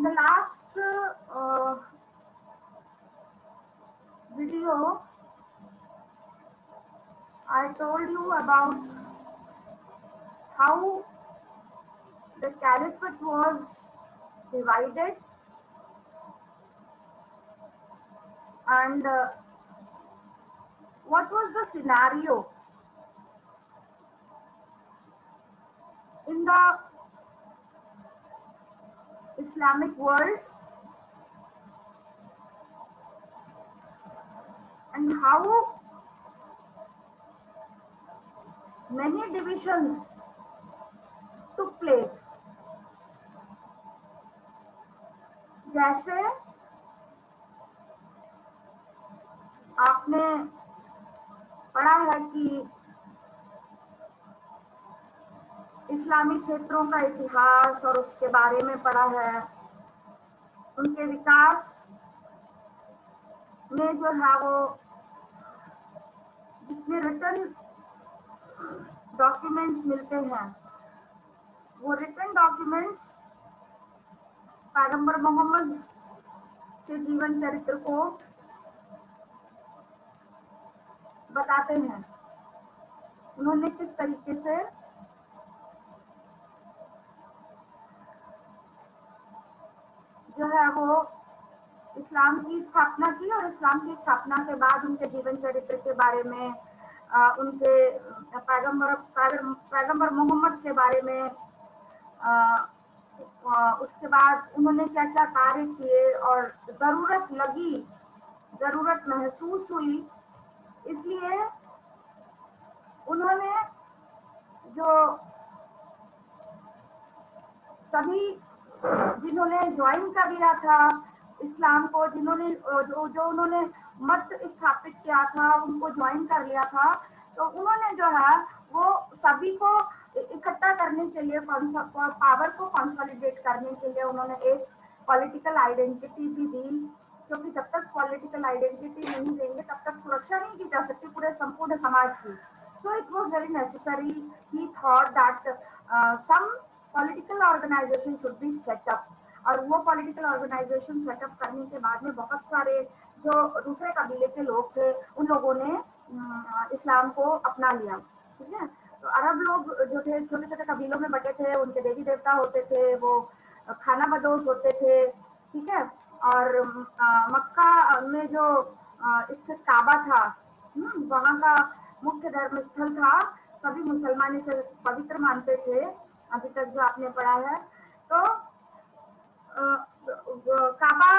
the last video, I told you about how the caliphate was divided, and what was the scenario in the Islamic world, and how many divisions took place. जैसे आपने पढ़ा है कि इस्लामी क्षेत्रों का इतिहास और उसके बारे में पढ़ा है, उनके विकास में जो है वो जितने रिटन डॉक्यूमेंट्स मिलते हैं, वो रिटन डॉक्यूमेंट्स पैगंबर मोहम्मद के जीवन चरित्र को बताते हैं। उन्होंने किस तरीके से जो है वो इस्लाम की स्थापना की, और इस्लाम की स्थापना के बाद उनके जीवन चरित्र के बारे में, उनके पैगंबर मोहम्मद के बारे में, उसके बाद उन्होंने क्या क्या कार्य किए, और जरूरत महसूस हुई, इसलिए उन्होंने जो सभी जिन्होंने ज्वाइन कर लिया था इस्लाम को, जिन्होंने जो उन्होंने मत स्थापित किया था, उनको ज्वाइन कर लिया था, तो उन्होंने जो है वो सभी को इकट्ठा करने के लिए, पावर को कंसोलिडेट करने के लिए उन्होंने एक पॉलिटिकल आइडेंटिटी भी दी, क्योंकि जब तक पॉलिटिकल आइडेंटिटी नहीं देंगे तब तक सुरक्षा नहीं की जा सकती पूरे संपूर्ण समाज की। So it was very necessary, he thought that some political organization should be set up, और वो पॉलिटिकल ऑर्गेनाइजेशन सेटअप करने के बाद में बहुत सारे जो दूसरे कबीले के लोग थे, उन लोगों ने इस्लाम को अपना लिया। ठीक है, तो अरब लोग जो थे छोटे छोटे कबीलों में बटे थे, उनके देवी देवता होते थे, वो खाना बदोश होते थे। ठीक है, और मक्का में जो स्थित काबा था, वहाँ का मुख्य धर्म स्थल था, सभी मुसलमान इसे पवित्र मानते थे, अभी तक जो आपने पढ़ा है। तो काबा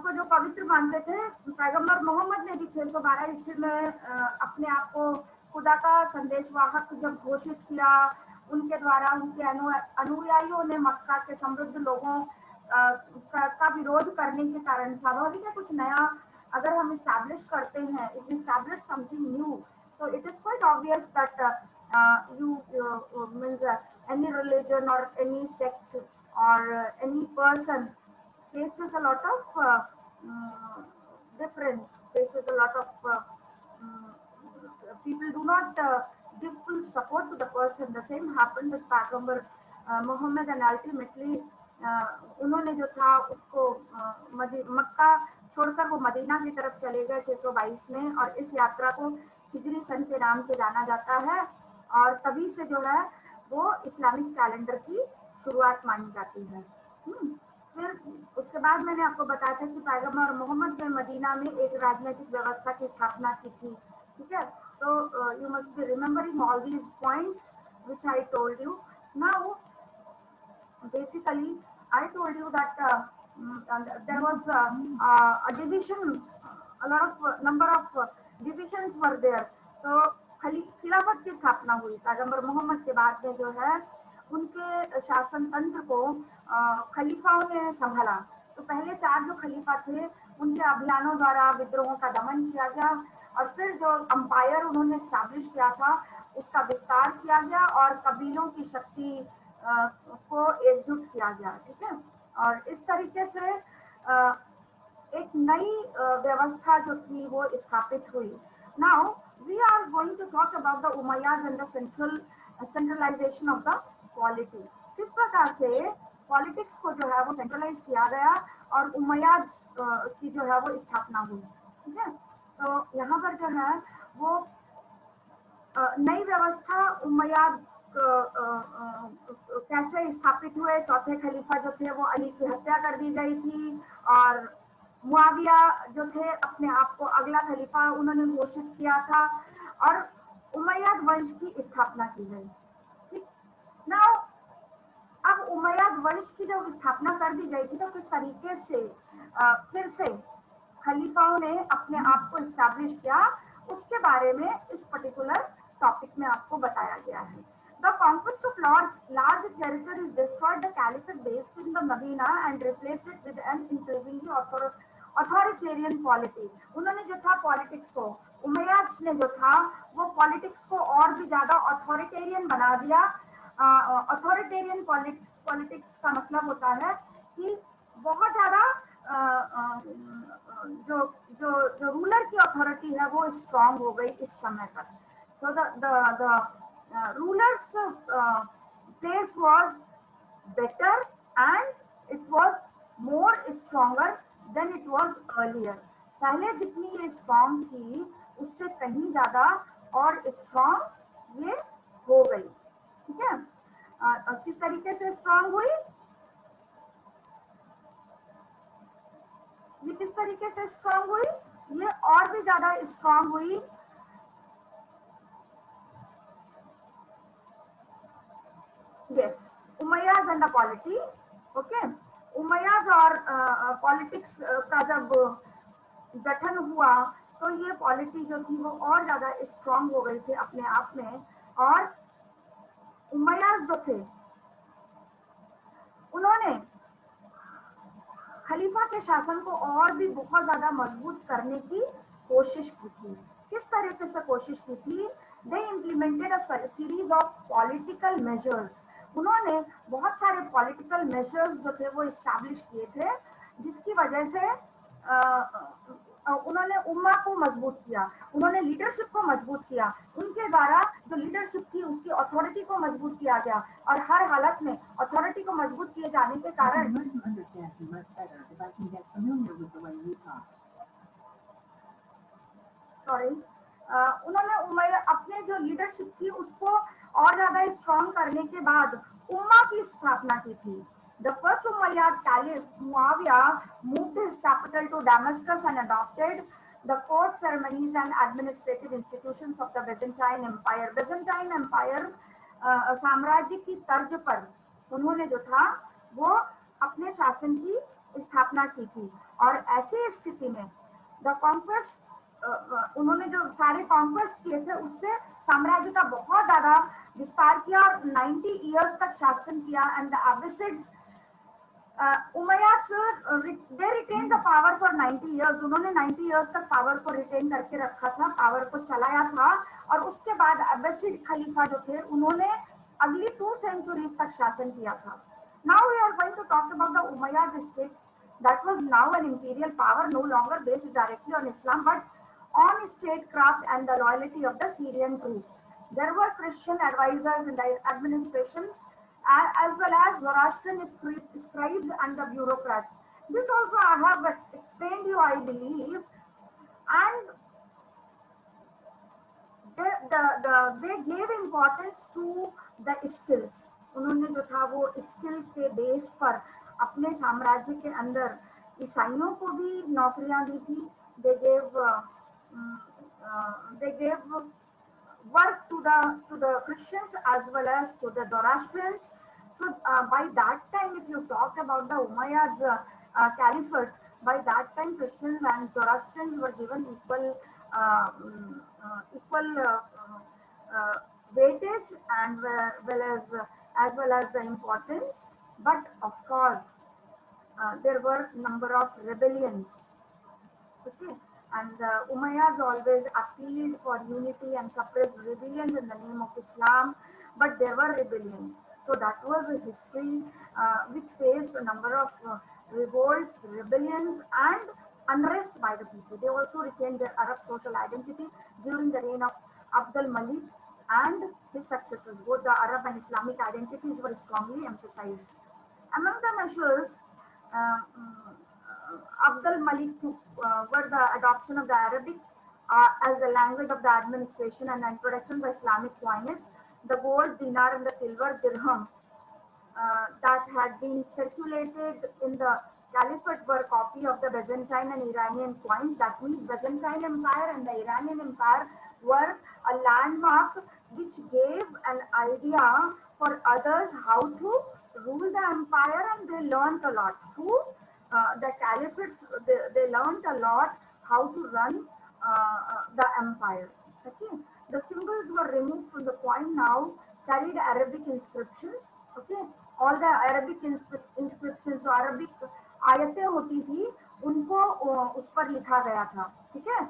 को जो पवित्र मानते थे, पैगंबर मोहम्मद ने भी 612 ईस्वी में अपने आप को खुदा का संदेशवाहक जब घोषित किया, उनके द्वारा उनके अनुयायियों ने मक्का के समृद्ध लोगों का विरोध करने के कारण, स्वाभाविक है कुछ नया अगर हम इस्टेब्लिश करते हैं, if establish something new, so it is quite obvious that means any religion or any sect or any person faces a lot of difference, faces a lot of people do not give full support to the person. The same happened with Pagambar Muhammad, and ultimately उन्होंने जो था उसको मक्का छोड़कर वो Medina की तरफ चले गए 622 में, और इस यात्रा को हिजरी सन के नाम से जाना जाता है, और तभी से जो है वो इस्लामिक कैलेंडर की शुरुआत मानी जाती है। फिर उसके बाद मैंने आपको बताया था कि पैगंबर मोहम्मद ने मदीना में एक राजनीतिक व्यवस्था की स्थापना की थी। ठीक है, तो you must be remembering all these points which I told you. Now basically I told you that there was a division, a lot of number of divisions were there. तो खिलाफत की स्थापना हुई पैगंबर मोहम्मद के बाद में, जो है उनके शासन तंत्र को खलीफाओं ने संभाला। तो पहले 4 जो खलीफा थे, उनके अभियानों द्वारा विद्रोहों का दमन किया गया, और फिर जो अंपायर उन्होंने स्टैब्लिश किया था उसका विस्तार किया गया, और कबीलों की शक्ति को एकजुट किया गया। ठीक है, और इस तरीके से एक नई व्यवस्था जो थी वो स्थापित हुई। Now we are going to talk about the Umayyad and the centralization of the polity. किस प्रकार से पॉलिटिक्स को जो है वो सेंट्रलाइज किया गया और उमैयाद की जो है वो स्थापना हुई। ठीक है, तो यहाँ पर जो है वो नई व्यवस्था उमैयाद कैसे स्थापित हुए। चौथे खलीफा जो थे वो अली की हत्या कर दी गई थी और मुआविया जो थे अपने आप को अगला खलीफा उन्होंने घोषित किया था और उमैयाद वंश की स्थापना की गई। ठीक, नाउ अब उमैयाद वंश की जब स्थापना कर दी गई थी तो किस तरीके से फिर से खलीफाओं ने अपने आप को एस्टैब्लिश किया, उसके बारे में इस पर्टिकुलर टॉपिक में आपको बताया गया है। The conquest of large territories destroyed the caliphate based in the Medina and replaced it with an increasingly authoritarian polity। उन्होंने जो था पॉलिटिक्स को, उमैयाद ने जो था वो पॉलिटिक्स को और भी ज्यादा अथॉरिटेरियन बना दिया। अथॉरिटेरियन पॉलिटिक्स का मतलब होता है कि बहुत ज्यादा जो जो जो रूलर की अथॉरिटी है वो स्ट्रांग हो गई इस समय पर। So the rulers place was better and it was more stronger than it was earlier. पहले जितनी ये स्ट्रांग थी उससे कहीं ज्यादा और स्ट्रांग ये हो गई। ठीक है, किस तरीके से स्ट्रांग हुई, ये किस तरीके से स्ट्रांग हुई, ये और भी ज्यादा स्ट्रांग हुई yes Umayyads and the polity. Okay, Umayyads और पॉलिटिक्स का जब गठन हुआ तो ये पॉलिटी जो थी वो और ज्यादा स्ट्रांग हो गई थी अपने आप में। और उमैयाज जो थे उन्होंने खलीफा के शासन को और भी बहुत ज्यादा मजबूत करने की कोशिश की थी। किस तरीके से कोशिश की थी, they implemented a series of political measures. उन्होंने बहुत सारे पॉलिटिकल मेजर्स जो थे वो इस्टेब्लिश किए थे जिसकी वजह से उन्होंने उम्मा को मजबूत किया, उन्होंने लीडरशिप को मजबूत किया, उनके द्वारा जो लीडरशिप थी उसकी अथॉरिटी को मजबूत किया गया और हर हालत में अथॉरिटी को मजबूत किए जाने के कारण उन्होंने अपने जो लीडरशिप थी उसको और ज्यादा स्ट्रॉन्ग करने के बाद उम्मा की स्थापना की थी। The first Umayyad Caliph Muawiyah moved his capital to Damascus and adopted the court ceremonies and administrative institutions of the Byzantine Empire। Byzantine Empire साम्राज्य की तर्ज पर उन्होंने जो था वो अपने शासन की स्थापना की थी। और ऐसी स्थिति में द कॉन्क्वेस्ट उन्होंने जो सारे कॉन्क्वेस्ट किए थे उससे साम्राज्य का बहुत ज्यादा विस्तार किया और 90 इयर्स तक शासन किया। And the Abbasids Umayyad they retain the power for 90 years. उन्होंने 90 इयर्स तक पावर को रिटेन करके रखा था, पावर को चलाया था। और उसके बाद अब्बासिड खलीफा जो थे उन्होंने अगली 2 सेंचुरीज तक शासन किया था। Now we are going to talk about the Umayyad state that was now an imperial power, no longer based directly on Islam but on statecraft and the loyalty of the Syrian troops. There were Christian advisors in the administrations as well as Zoroastrian scribes and the bureaucrats. This also I have explained you, I believe. And they gave importance to the skills। उन्होंने जो था वो skill के base पर अपने साम्राज्य के अंदर ईसाइयों को भी नौकरियां दी थी। they gave work to the Christians as well as to the Zoroastrians। So by that time, if you talk about the Umayyad caliphate, by that time Christians and Zoroastrians were given equal weightage and as well as the importance। But of course there were number of rebellions। Okay, and Umayyads always appealed for unity and suppressed rebellions in the name of Islam, but there were rebellions। So that was a history which faced a number of revolts, rebellions and unrest by the people। They also retained their Arab social identity during the reign of Abd al-Malik and his successors. Both the Arab and Islamic identities were strongly emphasized। Among the measures Abdul Malik took were the adoption of the Arabic as the language of the administration and introduction of Islamic coinage, the gold dinar and the silver dirham that had been circulated in the Caliphate were copy of the Byzantine and Iranian coins. That means Byzantine Empire and the Iranian Empire were a landmark which gave an idea for others how to rule the empire, and they learned a lot. Who the caliphates, they learned a lot how to run the empire. Okay, the symbols were removed from the coin, now carried Arabic inscriptions. Okay, all the Arabic inscriptions, जो Arabic आयतें होती थी उनको उस पर लिखा गया था. ठीक है.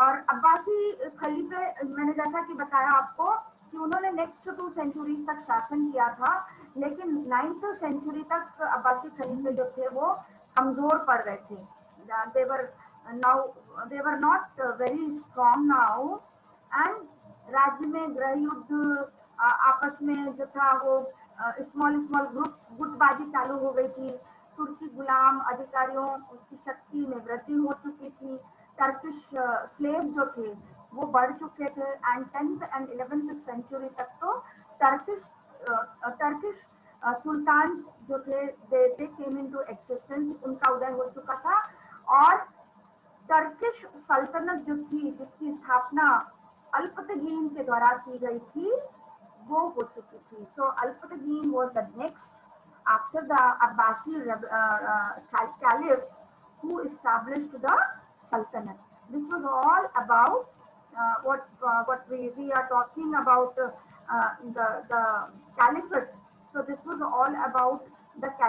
और अब्बासी खलीफे, मैंने जैसा कि बताया आपको कि उन्होंने नेक्स्ट 2 सेंचुरीज तक शासन किया था, लेकिन 9th सेंचुरी तक अब्बासी खलीफे जो थे वो कमजोर पड़ गए थे. they were they were not very strong now, and राज्य में गृह युद्ध आपस में जो था वो स्मॉल ग्रुप्स गुटबाजी चालू हो गई थी. तुर्की गुलाम अधिकारियों की शक्ति में वृद्धि हो चुकी थी. टर्किश स्लेव्स जो थे वो बढ़ चुके थे, and 10th and 11th century तक तो टर्किश सुल्तान जो थे दे केम इनटू एक्सिस्टेंस, उनका उदय हो चुका था. और टर्किश सल्तनत जो थी जिसकी स्थापना अल्पतगीन के द्वारा की गई थी वो हो चुकी थी. So Alptigin was the next after the Abbasi caliphs who established the Sultanate. This was all about what we are talking about the Caliphate. So this was all about the